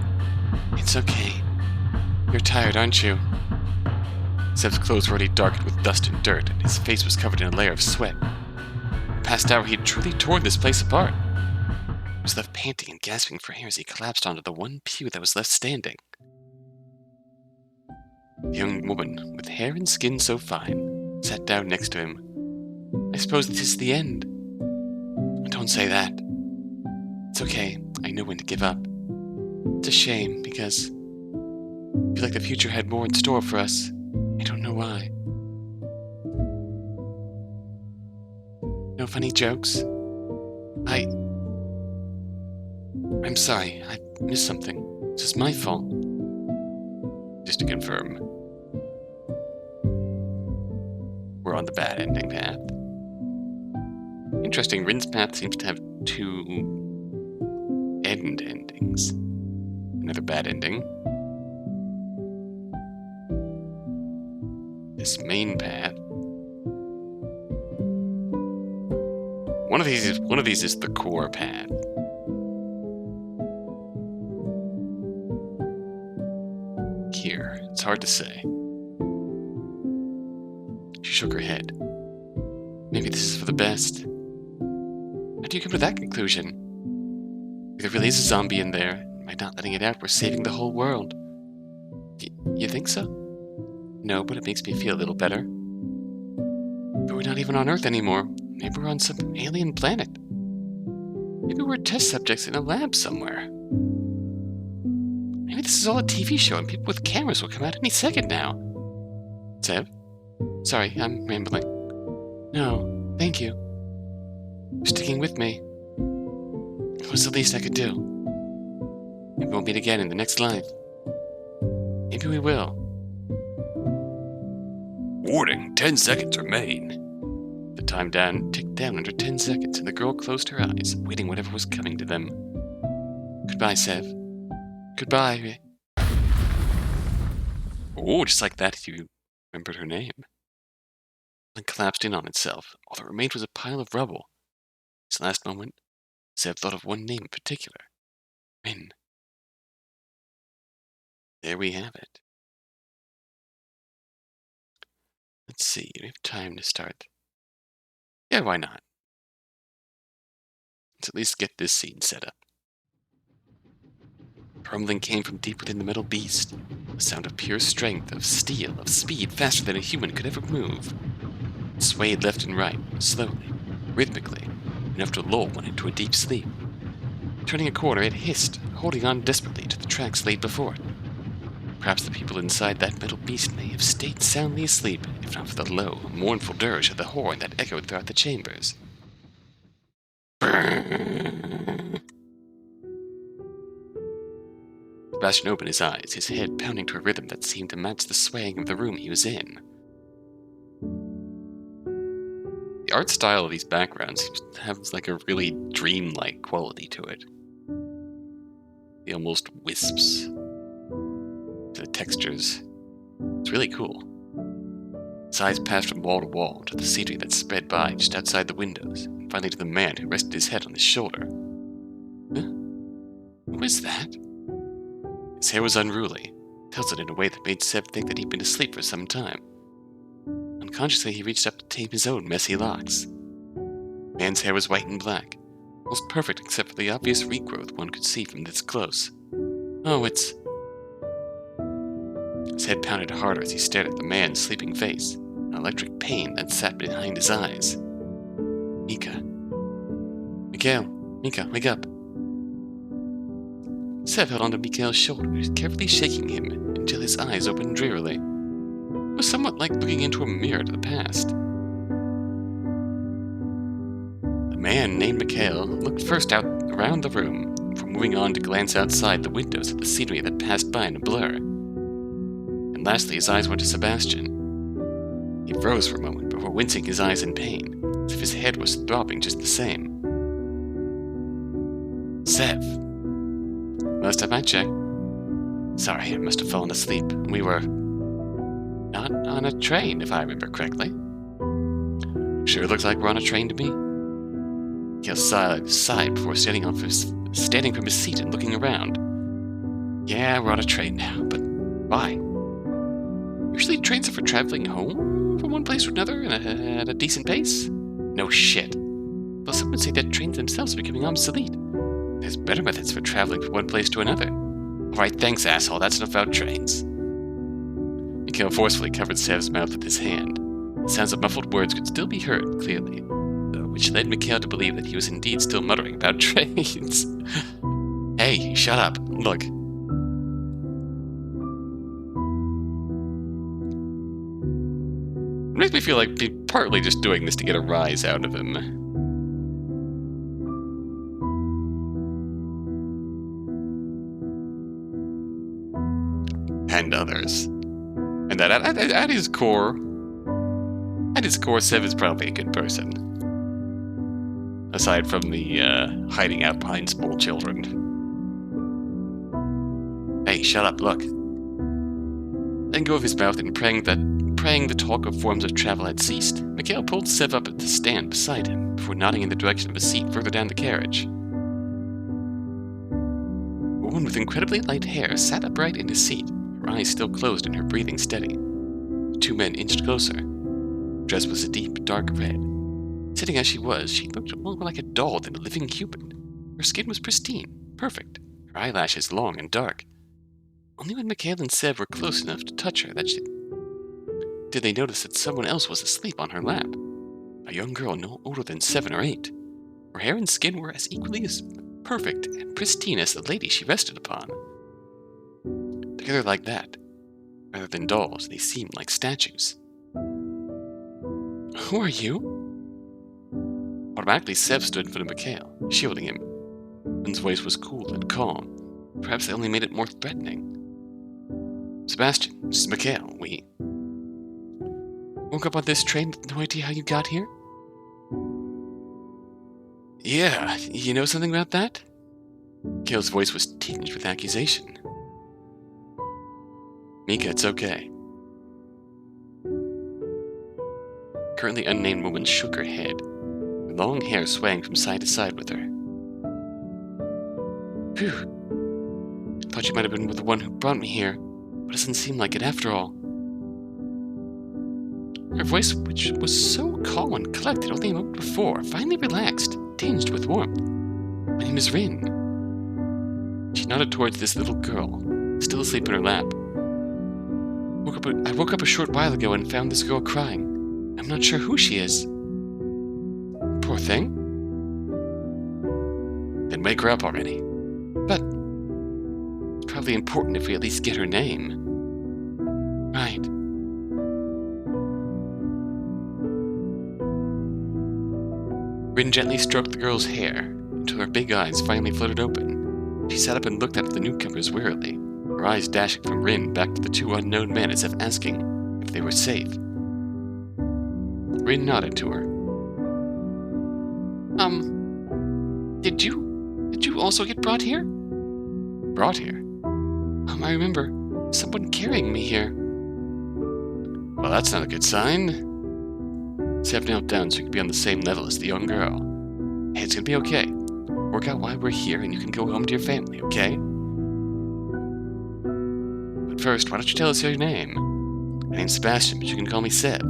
It's okay. You're tired, aren't you? Seb's clothes were already darkened with dust and dirt, and his face was covered in a layer of sweat. The past hour he had truly torn this place apart. He was left panting and gasping for air as he collapsed onto the one pew that was left standing. The young woman, with hair and skin so fine, sat down next to him. I suppose this is the end. Don't say that. It's okay. I know when to give up. It's a shame, because I feel like the future had more in store for us. I don't know why. No funny jokes? I'm sorry. I missed something. This is my fault. Just to confirm, we're on the bad ending path. Interesting, Rin's path seems to have two endings. Another bad ending. This main path. One of these is the core path. Here, it's hard to say. She shook her head. Maybe this is for the best. How do you come to that conclusion? If there really is a zombie in there, and by not letting it out, we're saving the whole world. You think so? No, but it makes me feel a little better. But we're not even on Earth anymore. Maybe we're on some alien planet. Maybe we're test subjects in a lab somewhere. Maybe this is all a TV show and people with cameras will come out any second now. Seb? Sorry, I'm rambling. No, thank you. For sticking with me. It was the least I could do. Maybe we'll meet again in the next life. Maybe we will. Warning, 10 seconds remain. The time down ticked down under 10 seconds, and the girl closed her eyes, waiting whatever was coming to them. Goodbye, Sev. Goodbye. Oh, just like that, you remembered her name. It collapsed in on itself. All that remained was a pile of rubble. This last moment, Sev thought of one name in particular. Rin. There we have it. Let's see, we have time to start. Yeah, why not? Let's at least get this scene set up. Rumbling came from deep within the metal beast, a sound of pure strength, of steel, of speed faster than a human could ever move. It swayed left and right, slowly, rhythmically, enough to lull one into a deep sleep. Turning a corner, it hissed, holding on desperately to the tracks laid before it. Perhaps the people inside that metal beast may have stayed soundly asleep, if not for the low, mournful dirge of the horn that echoed throughout the chambers. Sebastian opened his eyes, his head pounding to a rhythm that seemed to match the swaying of the room he was in. The art style of these backgrounds seems to have like a really dreamlike quality to it. The almost wisps. The textures. It's really cool. His eyes passed from wall to wall to the scenery that spread by just outside the windows, and finally to the man who rested his head on his shoulder. Huh? Who is that? His hair was unruly, tilted in a way that made Seb think that he'd been asleep for some time. Unconsciously, he reached up to tame his own messy locks. The man's hair was white and black, almost perfect except for the obvious regrowth one could see from this close. Oh, it's... His head pounded harder as he stared at the man's sleeping face, an electric pain that sat behind his eyes. Mika. Mikhail, Mika, wake up. Seb held onto Mikhail's shoulder, carefully shaking him until his eyes opened drearily. It was somewhat like looking into a mirror to the past. The man named Mikhail looked first out around the room, before moving on to glance outside the windows at the scenery that passed by in a blur. And lastly, his eyes went to Sebastian. He froze for a moment before wincing his eyes in pain, as if his head was throbbing just the same. Sev. Last time I checked. Sorry, I must have fallen asleep. We were not on a train, if I remember correctly. Sure looks like we're on a train to me. Mikhail sighed before standing from his seat and looking around. Yeah, we're on a train now, but why? Usually trains are for traveling home from one place to another at a decent pace? No shit. Well, some would say that trains themselves are becoming obsolete. There's better methods for traveling from one place to another. Alright, thanks, asshole. That's enough about trains. Mikhail forcefully covered Sev's mouth with his hand. The sounds of muffled words could still be heard clearly, which led Mikhail to believe that he was indeed still muttering about trains. Hey, shut up. Look. It makes me feel like he's partly just doing this to get a rise out of him. And others. And that at his core, Sev is probably a good person. Aside from the hiding out behind small children. Hey, shut up, look. Letting go of his mouth and praying the talk of forms of travel had ceased, Mikhail pulled Sev up at the stand beside him before nodding in the direction of a seat further down the carriage. A woman with incredibly light hair sat upright in his seat, her eyes still closed and her breathing steady. The two men inched closer. Her dress was a deep, dark red. Sitting as she was, she looked more like a doll than a living human. Her skin was pristine, perfect, her eyelashes long and dark. Only when Mikhail and Sev were close enough to touch her did they notice that someone else was asleep on her lap. A young girl no older than 7 or 8. Her hair and skin were as equally as perfect and pristine as the lady she rested upon. Together like that, rather than dolls, they seemed like statues. Who are you? Automatically, Sev stood in front of Mikhail, shielding him. His voice was cool and calm. Perhaps they only made it more threatening. Sebastian, this is Mikhail. We woke up on this train with no idea how you got here? Yeah, you know something about that? Mikhail's voice was tinged with accusation. Mika, it's okay. Currently unnamed woman shook her head, her long hair swaying from side to side with her. Phew. Thought you might have been the one who brought me here, but it doesn't seem like it after all. Her voice, which was so calm and collected only a moment before, finally relaxed, tinged with warmth. My name is Rin. She nodded towards this little girl, still asleep in her lap. I woke up a short while ago and found this girl crying. I'm not sure who she is. Poor thing. Then wake her up already. But it's probably important if we at least get her name. Right. Rin gently stroked the girl's hair until her big eyes finally floated open. She sat up and looked at the newcomers wearily, her eyes dashing from Rin back to the two unknown men as if asking if they were safe. Rin nodded to her. Did you also get brought here? Brought here? I remember someone carrying me here. Well, that's not a good sign. Sev knelt down so you could be on the same level as the young girl. Hey, it's gonna be okay. Work out why we're here and you can go home to your family, okay? But first, why don't you tell us your name? My name's Sebastian, but you can call me Sev.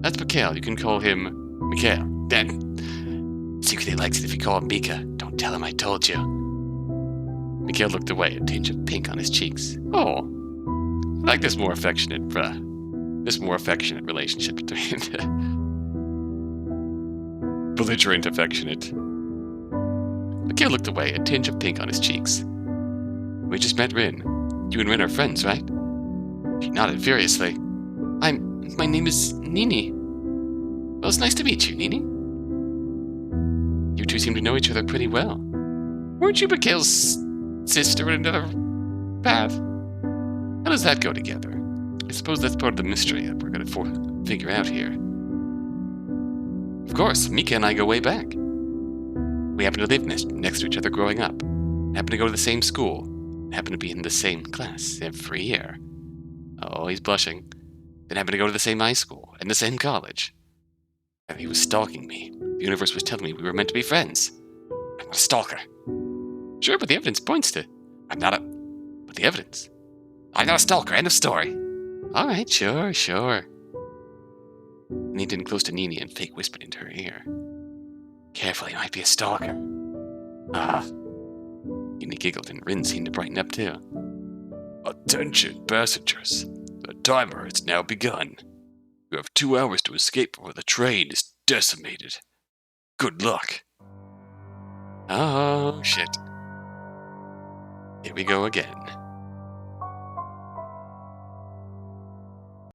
That's Mikhail, you can call him Mikhail. Then, secretly likes it if you call him Mika. Don't tell him I told you. Mikhail looked away, a tinge of pink on his cheeks. Oh, I like this more affectionate relationship between belligerent affectionate. Mikhail looked away, a tinge of pink on his cheeks. We just met Rin. You and Rin are friends, right? She nodded furiously. I'm my name is Nini. Well, it's nice to meet you, Nini. You two seem to know each other pretty well. Weren't you Mikhail's sister in another path? How does that go together? I suppose that's part of the mystery that we're going to figure out here. Of course, Mika and I go way back. We happen to live next to each other growing up. Happen to go to the same school. Happen to be in the same class every year. Oh, he's blushing. Then happen to go to the same high school and the same college. And he was stalking me. The universe was telling me we were meant to be friends. I'm not a stalker. Sure, but the evidence points to... But the evidence... I'm not a stalker, end of story. Alright, sure. And he didn't close to Nini and fake whispered into her ear. Careful, he might be a stalker. Nini giggled and Rin seemed to brighten up too. Attention, passengers. The timer has now begun. You have 2 hours to escape before the train is decimated. Good luck. Oh, shit. Here we go again.